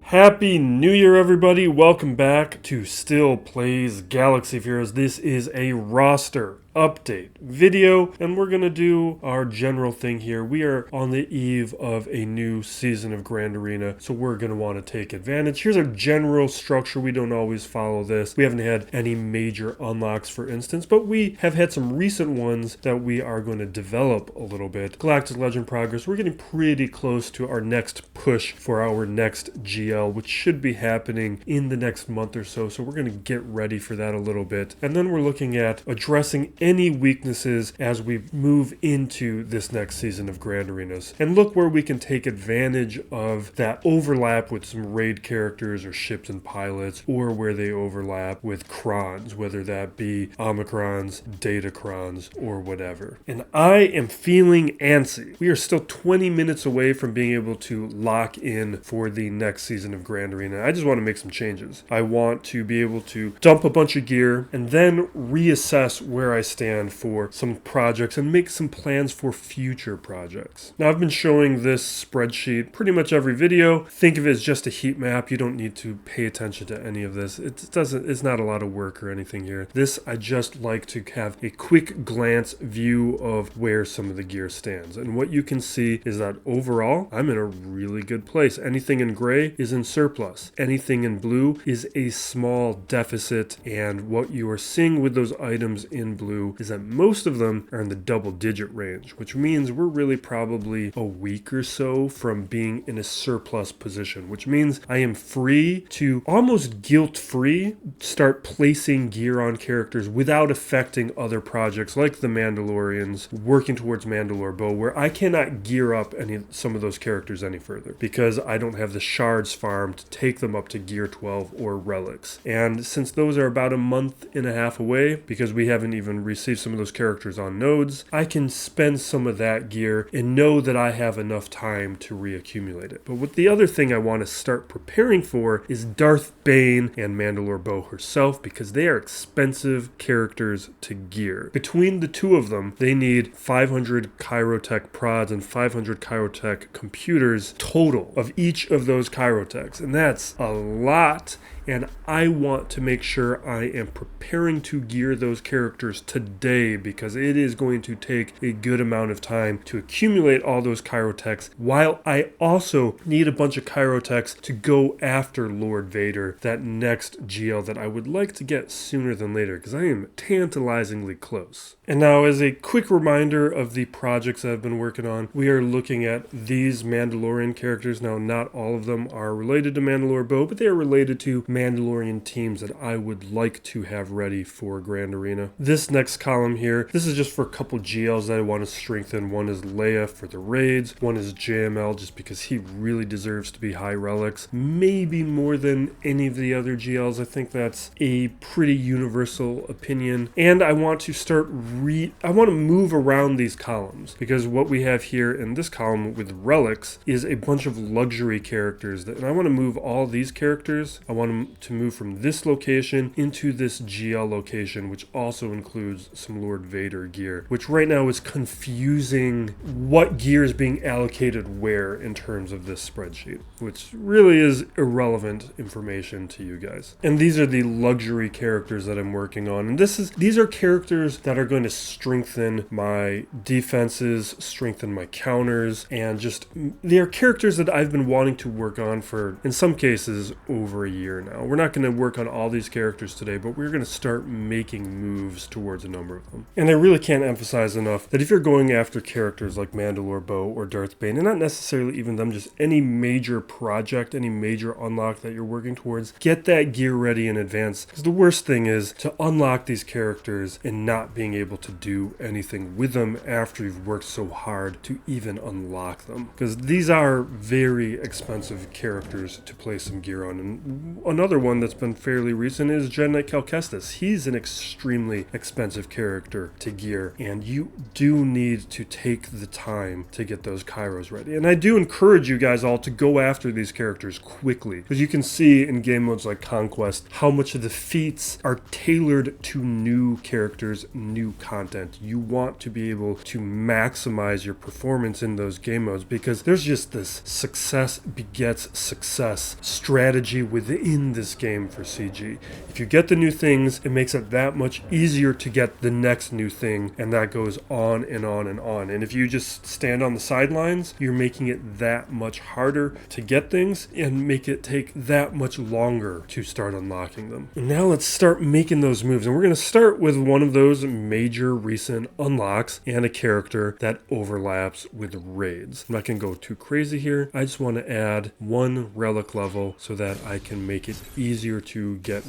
Happy New Year, everybody. Welcome back to Still Plays Galaxy of Heroes. This is a roster update video, and we're going to do our general thing here. We are on the eve of a new season of Grand Arena, so we're going to want to take advantage. Here's our general structure. We don't always follow this. We haven't had any major unlocks, for instance, but we have had some recent ones that we are going to develop a little bit. Galactic Legend progress. We're getting pretty close to our next push for our next GL, which should be happening in the next month or so. So we're going to get ready for that a little bit. And then we're looking at addressing any weaknesses as we move into this next season of Grand Arenas. And look where we can take advantage of that overlap with some raid characters or ships and pilots, or where they overlap with crons, whether that be Omicrons, Datacrons, or whatever. And I am feeling antsy. We are still 20 minutes away from being able to lock in for the next season of Grand Arena. I just want to make some changes. I want to be able to dump a bunch of gear and then reassess where I stand for some projects and make some plans for future projects. Now, I've been showing this spreadsheet pretty much every video. Think of it as just a heat map. You don't need to pay attention to any of this. It's not a lot of work or anything here. This, I just like to have a quick glance view of where some of the gear stands. And what you can see is that overall, I'm in a really good place. Anything in gray is in surplus. Anything in blue is a small deficit. And what you are seeing with those items in blue is that most of them are in the double-digit range, which means we're really probably a week or so from being in a surplus position, which means I am free to almost guilt-free start placing gear on characters without affecting other projects like the Mandalorians, working towards Mandalore Bow, where I cannot gear up some of those characters any further because I don't have the shards farm to take them up to gear 12 or relics. And since those are about a month and a half away, because we haven't even received some of those characters on nodes, I can spend some of that gear and know that I have enough time to reaccumulate it. But what the other thing I want to start preparing for is Darth, Bane, and Mandalore Bow herself, because they are expensive characters to gear. Between the two of them, they need 500 Chirotech prods and 500 Chirotech computers total of each of those Chirotechs, and that's a lot. And I want to make sure I am preparing to gear those characters today, because it is going to take a good amount of time to accumulate all those Chirotechs, while I also need a bunch of Chirotechs to go after Lord Vader, that next GL that I would like to get sooner than later, because I am tantalizingly close. And now, as a quick reminder of the projects I've been working on, we are looking at these Mandalorian characters. Now, not all of them are related to Mandalore Bow, but they are related to Mandalorian teams that I would like to have ready for Grand Arena. This next column here, this is just for a couple GLs that I want to strengthen. One is Leia for the raids, one is JML just because he really deserves to be high relics, maybe more than any of the other GLs. I think that's a pretty universal opinion. And I want to start I want to move around these columns, because what we have here in this column with relics is a bunch of luxury characters and I want to move all these characters. I want to move from this location into this GL location, which also includes some Lord Vader gear, which right now is confusing what gear is being allocated where in terms of this spreadsheet, which really is irrelevant information to you guys. And these are the luxury characters that I'm working on, and these are characters that are going to strengthen my defenses, strengthen my counters, and just they are characters that I've been wanting to work on for, in some cases, over a year now. We're not going to work on all these characters today, but we're going to start making moves towards a number of them. And I really can't emphasize enough that if you're going after characters like Mandalore Bow or Darth Bane, and not necessarily even them, just any major project, any major unlock that you're working towards, get that gear ready in advance, because the worst thing is to unlock these characters and not being able to do anything with them after you've worked so hard to even unlock them, because these are very expensive characters to place some gear on. And another another one that's been fairly recent is Jedi Knight Cal Kestis. He's an extremely expensive character to gear, and you do need to take the time to get those Kairos ready. And I do encourage you guys all to go after these characters quickly, because you can see in game modes like Conquest how much of the feats are tailored to new characters, new content. You want to be able to maximize your performance in those game modes, because there's just this success begets success strategy within this game for CG. If you get the new things, it makes it that much easier to get the next new thing, and that goes on and on and on. And if you just stand on the sidelines, you're making it that much harder to get things and make it take that much longer to start unlocking them. And now let's start making those moves, and we're going to start with one of those major recent unlocks and a character that overlaps with raids. I'm not going to go too crazy here. I just want to add one relic level so that I can make it easier to get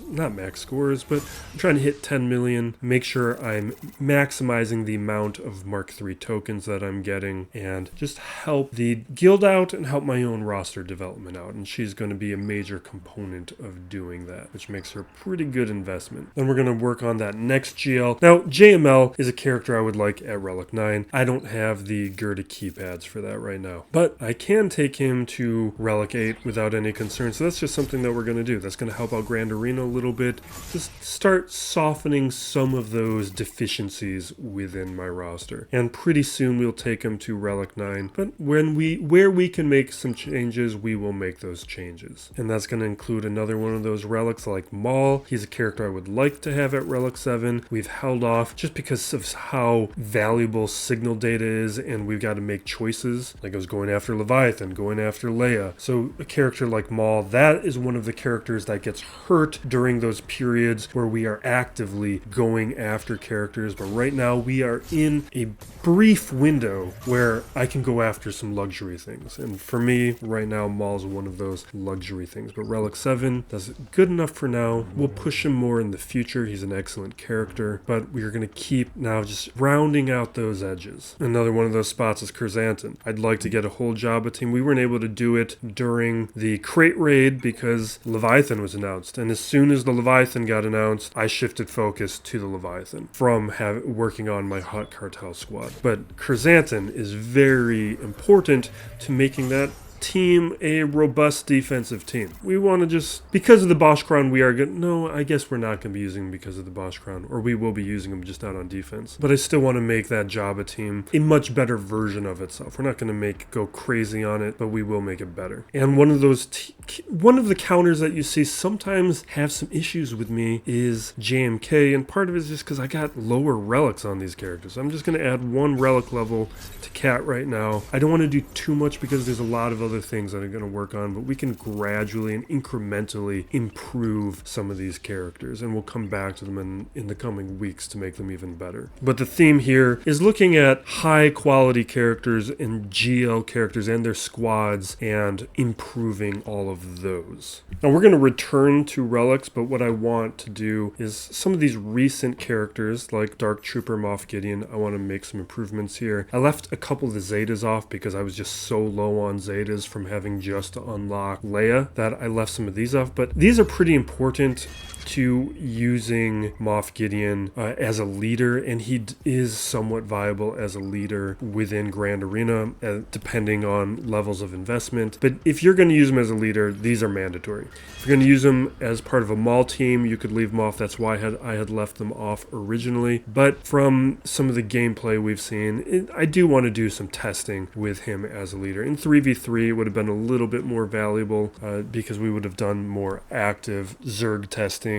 not max scores, but I'm trying to hit 10 million, make sure I'm maximizing the amount of Mark III tokens that I'm getting, and just help the guild out and help my own roster development out. And she's going to be a major component of doing that, which makes her a pretty good investment. Then we're going to work on that next GL. Now, JML is a character I would like at Relic 9. I don't have the Gerda keypads for that right now, but I can take him to Relic 8 without any concern. So that's just something that we're going to do. That's going to help out Grand Arena a little bit. Just start softening some of those deficiencies within my roster. And pretty soon we'll take him to Relic 9. But where we can make some changes, we will make those changes. And that's going to include another one of those relics like Maul. He's a character I would like to have at Relic 7. We've held off just because of how valuable signal data is, and we've got to make choices. Like I was going after Leviathan, going after Leia. So a character like Maul, that is one of the characters that gets hurt during those periods where we are actively going after characters. But right now we are in a brief window where I can go after some luxury things. And for me, right now, Maul's one of those luxury things. But Relic 7 does it good enough for now. We'll push him more in the future. He's an excellent character, but we're going to keep now just rounding out those edges. Another one of those spots is Chrysanthemum. I'd like to get a whole Jabba team. We weren't able to do it during the crate raid because Leviathan was announced. And as soon as the Leviathan got announced, I shifted focus to the Leviathan from working on my Hut Cartel squad. But Chrysanthemum is very important to making that team a robust defensive team. We want to just, because of the Bosch Crown, we are good. No, I guess we're not going to be using him because of the Bosch Crown, or we will be using him just not on defense. But I still want to make that Jabba team a much better version of itself. We're not going to go crazy on it, but we will make it better. And one of the counters that you see sometimes have some issues with me is JMK, and part of it is just because I got lower relics on these characters. I'm just going to add one relic level to Cat right now. I don't want to do too much because there's a lot of other things that I'm going to work on, but we can gradually and incrementally improve some of these characters, and we'll come back to them in the coming weeks to make them even better. But the theme here is looking at high quality characters and GL characters and their squads and improving all of those. Now we're going to return to relics, but what I want to do is some of these recent characters like Dark Trooper Moff Gideon, I want to make some improvements here. I left a couple of the Zetas off because I was just so low on Zetas from having just unlocked Leia that I left some of these off, but these are pretty important to using Moff Gideon as a leader, and he is somewhat viable as a leader within Grand Arena, depending on levels of investment. But if you're going to use him as a leader, these are mandatory. If you're going to use him as part of a Maul team, you could leave them off. That's why I had left them off originally. But from some of the gameplay we've seen, I do want to do some testing with him as a leader. In 3v3, it would have been a little bit more valuable because we would have done more active Zerg testing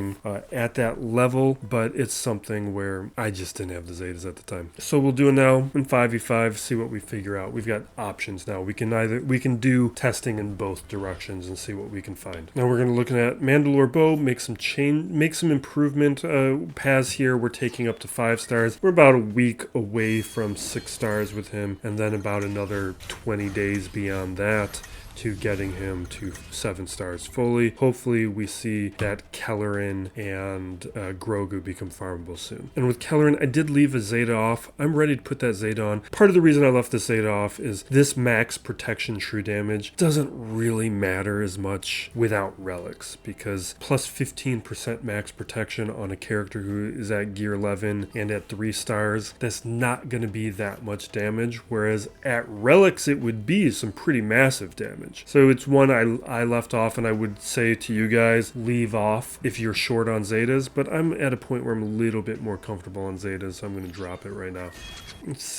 at that level, but it's something where I just didn't have the Zetas at the time. So we'll do it now in 5v5, see what we figure out. We've got options now. We can do testing in both directions and see what we can find. Now we're going to look at Mandalore Bow, make some improvement. Paz here, we're taking up to 5 stars. We're about a week away from 6 stars with him, and then about another 20 days beyond that to getting him to 7 stars fully. Hopefully we see that Kelleran and Grogu become farmable soon. And with Kelleran, I did leave a Zeta off. I'm ready to put that Zeta on. Part of the reason I left the Zeta off is this max protection true damage doesn't really matter as much without relics, because plus 15% max protection on a character who is at gear 11 and at 3 stars, that's not going to be that much damage, whereas at relics it would be some pretty massive damage. So it's one I left off, and I would say to you guys, leave off if you're short on Zetas, but I'm at a point where I'm a little bit more comfortable on Zetas, so I'm going to drop it right now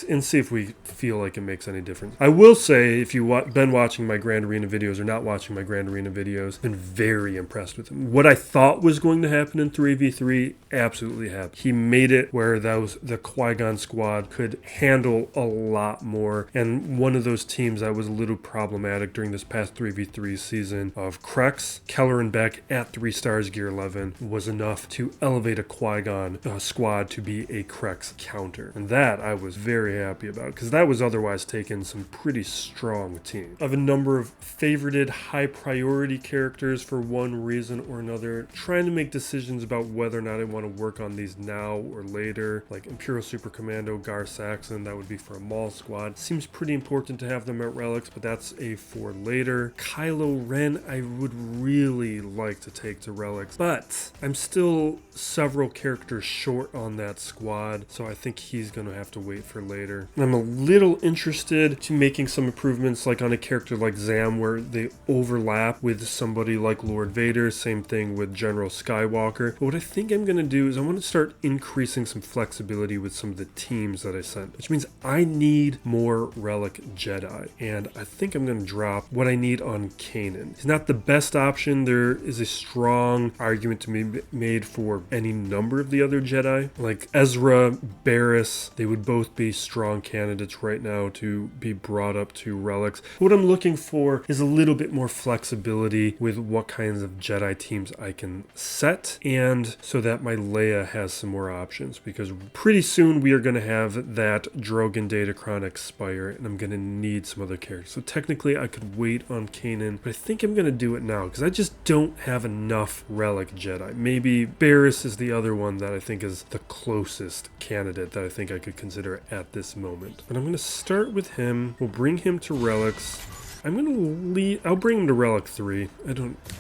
and see if we feel like it makes any difference. I will say, if you've been watching my Grand Arena videos or not watching my Grand Arena videos, been very impressed with him. What I thought was going to happen in 3v3 absolutely happened. He made it where the Qui-Gon squad could handle a lot more, and one of those teams that was a little problematic during this past 3v3 season of Krex, Kelleran Beck at 3 stars gear 11 was enough to elevate a Qui-Gon squad to be a Krex counter, and that I was very happy about, because that was otherwise taking some pretty strong teams. I have a number of favorited high priority characters for one reason or another, trying to make decisions about whether or not I want to work on these now or later, like Imperial Super Commando, Gar Saxon, that would be for a Maul squad. Seems pretty important to have them at relics, but that's a for later. Kylo Ren I would really like to take to relics, but I'm still several characters short on that squad, so I think he's going to have to wait for later. I'm a little interested to making some improvements like on a character like Zam, where they overlap with somebody like Lord Vader, same thing with General Skywalker. But what I think I'm going to do is I want to start increasing some flexibility with some of the teams that I sent, which means I need more relic Jedi, and I think I'm going to drop what I need on Kanan. He's not the best option. There is a strong argument to be made for any number of the other Jedi, like Ezra, Barriss. They would both be strong candidates right now to be brought up to relics. What I'm looking for is a little bit more flexibility with what kinds of Jedi teams I can set, and so that my Leia has some more options, because pretty soon we are going to have that Drogon Datacron expire, and I'm going to need some other characters. So technically I could wait on Kanan, but I think I'm going to do it now, because I just don't have enough relic Jedi. Maybe Barriss is the other one that I think is the closest candidate that I think I could consider at this moment. But I'm going to start with him. We'll bring him to relics. I'll bring him to relic 3.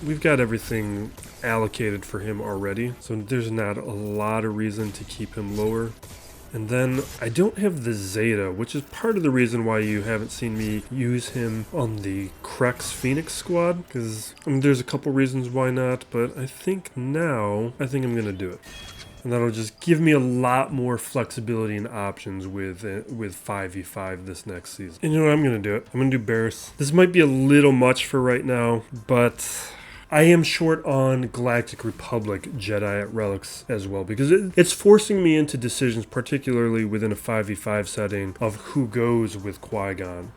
We've got everything allocated for him already, so there's not a lot of reason to keep him lower. And then I don't have the Zeta, which is part of the reason why you haven't seen me use him on the Krex Phoenix squad, because there's a couple reasons why not, but I think I'm going to do it. And that'll just give me a lot more flexibility and options with 5v5 this next season. And you know what? I'm going to do it. I'm going to do Barriss. This might be a little much for right now, but I am short on Galactic Republic Jedi at relics as well, because it's forcing me into decisions, particularly within a 5v5 setting, of who goes with Qui-Gon,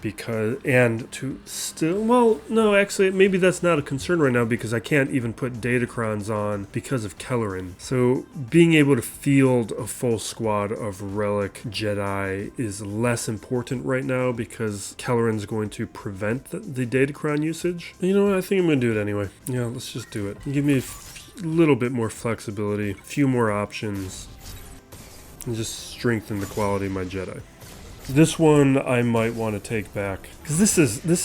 actually maybe that's not a concern right now, because I can't even put Datacrons on because of Kelleran. So being able to field a full squad of relic Jedi is less important right now, because Kelleran's going to prevent the Datacron usage. You know what? I think I'm going to do it anyway. Yeah, let's just do it. Give me a little bit more flexibility, a few more options, and just strengthen the quality of my Jedi. This one I might want to take back, because this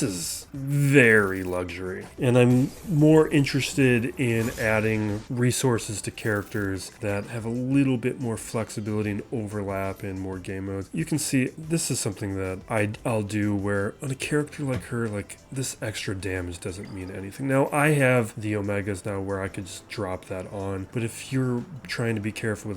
is very luxury, and I'm more interested in adding resources to characters that have a little bit more flexibility and overlap in more game modes. You can see this is something that I'll do where on a character like her, like this extra damage doesn't mean anything. Now I have the Omegas now where I could just drop that on, but if you're trying to be careful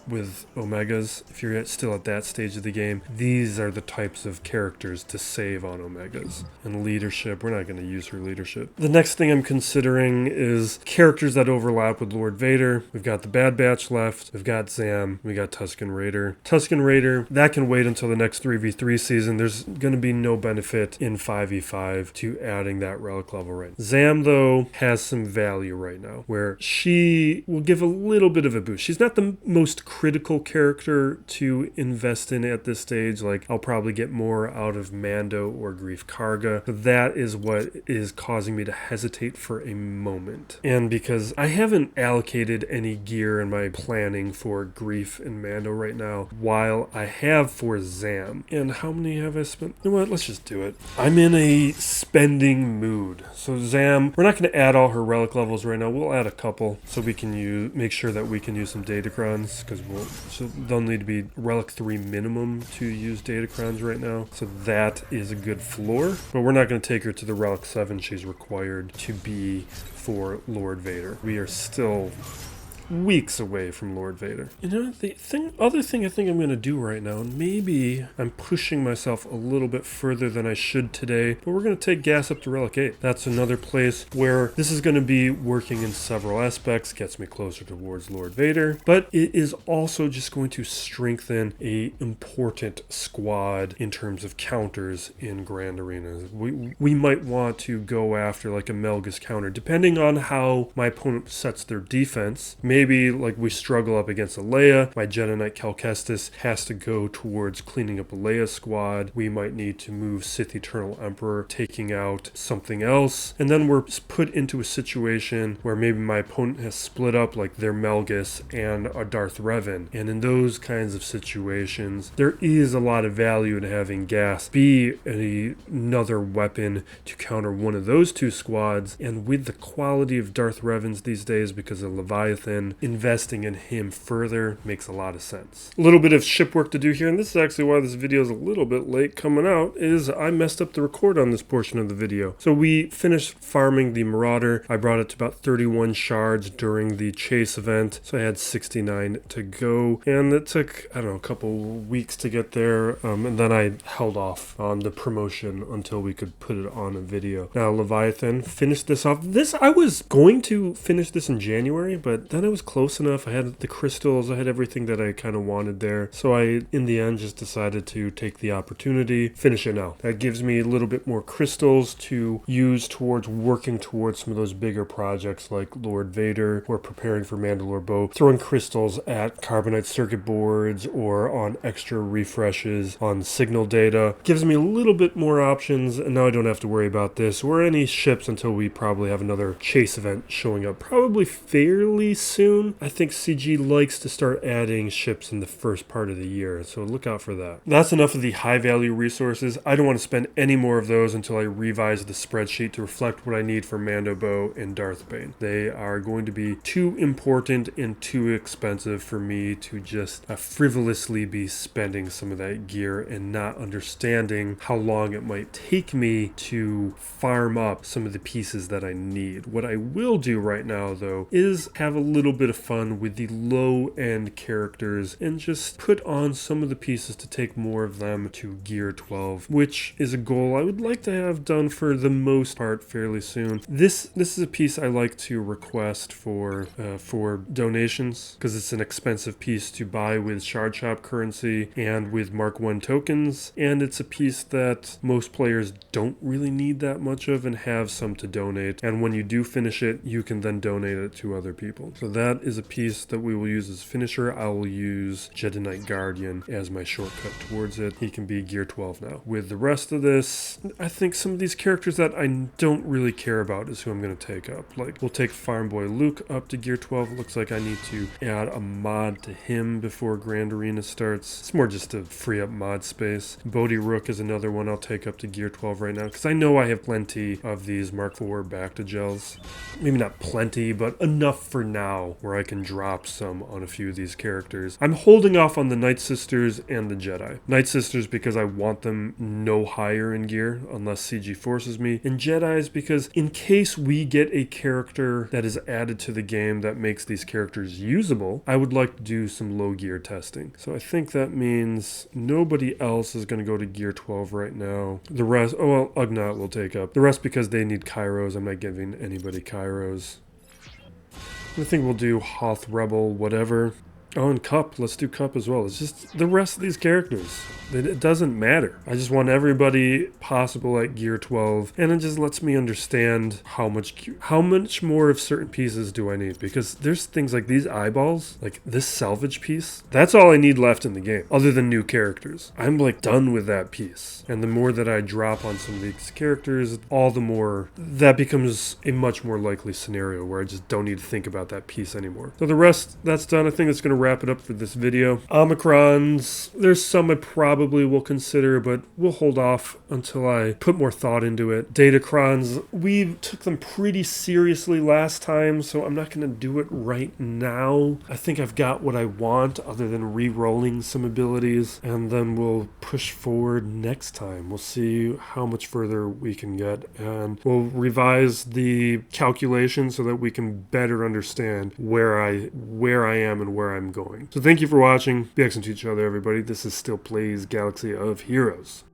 with Omegas, if you're still at that stage of the game, these are the types of characters to save on Omegas. And leadership, we're not going to use her leadership. The next thing I'm considering is characters that overlap with Lord Vader. We've got the Bad Batch left, we've got Zam, we got Tusken Raider. Tusken Raider, that can wait until the next 3v3 season. There's going to be no benefit in 5v5 to adding that relic level right. Zam, though, has some value right now, where she will give a little bit of a boost. She's not the most critical character to invest in at this stage. like I'll probably get more out of Mando or Grief Karga. That is what is causing me to hesitate for a moment. And because I haven't allocated any gear in my planning for Grief and Mando right now, while I have for Zam. And how many have I spent? You know what? Let's just do it. I'm in a spending mood. So Zam, we're not going to add all her relic levels right now. We'll add a couple so we can make sure that we can use some datacrons, because they'll need to be relic 3 minimum to use datacrons right now. So that is a good floor. But we're not going to take her to the relic 7 she's required to be for Lord Vader. We are still weeks away from Lord Vader. You know, the other thing I think I'm going to do right now, and maybe I'm pushing myself a little bit further than I should today, but we're going to take gas up to Relic 8. That's another place where this is going to be working in several aspects, gets me closer towards Lord Vader, but it is also just going to strengthen a important squad in terms of counters in Grand Arenas. We might want to go after like a Melgus counter, depending on how my opponent sets their defense. Maybe like we struggle up against a Leia, my Jedi Knight Cal Kestis has to go towards cleaning up a Leia squad. We might need to move Sith Eternal Emperor, taking out something else. And then we're put into a situation where maybe my opponent has split up like their Melgus and a Darth Revan. And in those kinds of situations, there is a lot of value in having gas be another weapon to counter one of those two squads. And with the quality of Darth Revans these days, because of Leviathan, investing in him further makes a lot of sense. A little bit of ship work to do here, and this is actually why this video is a little bit late coming out, is I messed up the record on this portion of the video. So we finished farming the Marauder. I brought it to about 31 shards during the chase event, so I had 69 to go, and it took, I don't know, a couple weeks to get there, and then I held off on the promotion until we could put it on a video. Now Leviathan finished this off. I was going to finish this in January, but then I was close enough. I had the crystals, I had everything that I kind of wanted there. So I, in the end, just decided to take the opportunity, finish it now. That gives me a little bit more crystals to use towards working towards some of those bigger projects like Lord Vader or preparing for Mandalore Bow. Throwing crystals at carbonite circuit boards or on extra refreshes on signal data gives me a little bit more options, and now I don't have to worry about this or any ships until we probably have another chase event showing up probably fairly soon. I think CG likes to start adding ships in the first part of the year, so look out for that. That's enough of the high value resources. I don't want to spend any more of those until I revise the spreadsheet to reflect what I need for Mando Bow and Darth Bane. They are going to be too important and too expensive for me to just frivolously be spending some of that gear and not understanding how long it might take me to farm up some of the pieces that I need. What I will do right now though is have a little bit of fun with the low-end characters and just put on some of the pieces to take more of them to Gear 12, which is a goal I would like to have done for the most part fairly soon. This is a piece I like to request for donations, because it's an expensive piece to buy with Shard Shop currency and with Mark 1 tokens, and it's a piece that most players don't really need that much of and have some to donate, and when you do finish it, you can then donate it to other people. So that is a piece that we will use as finisher. I will use Jedi Knight Guardian as my shortcut towards it. He can be Gear 12 now. With the rest of this, I think some of these characters that I don't really care about is who I'm going to take up. Like, we'll take Farm Boy Luke up to Gear 12. It looks like I need to add a mod to him before Grand Arena starts. It's more just to free up mod space. Bodhi Rook is another one I'll take up to Gear 12 right now, because I know I have plenty of these Mark IV Bacta gels. Maybe not plenty, but enough for now where I can drop some on a few of these characters. I'm holding off on the Night Sisters and the Jedi. Night Sisters because I want them no higher in gear unless CG forces me, and Jedi's because in case we get a character that is added to the game that makes these characters usable, I would like to do some low gear testing. So I think that means nobody else is going to go to Gear 12 right now. The rest, oh well, Ugnaught will take up. The rest because they need Kairos. I'm not giving anybody Kairos. I think we'll do Hoth Rebel, whatever. Oh, and Cup. Let's do Cup as well. It's just the rest of these characters. It doesn't matter. I just want everybody possible at gear 12, and it just lets me understand how much more of certain pieces do I need, because there's things like these eyeballs, like this salvage piece. That's all I need left in the game, other than new characters. I'm like done with that piece. And the more that I drop on some of these characters, all the more that becomes a much more likely scenario where I just don't need to think about that piece anymore. So the rest, that's done. I think that's going to wrap it up for this video. Omicrons, there's some I probably will consider, but we'll hold off until I put more thought into it. Datacrons, we took them pretty seriously last time, so I'm not going to do it right now. I think I've got what I want other than re-rolling some abilities, and then we'll push forward next time. We'll see how much further we can get, and we'll revise the calculation so that we can better understand where I am and where I'm going. So thank you for watching. Be excellent to each other, everybody. This is Still Plays Galaxy of Heroes.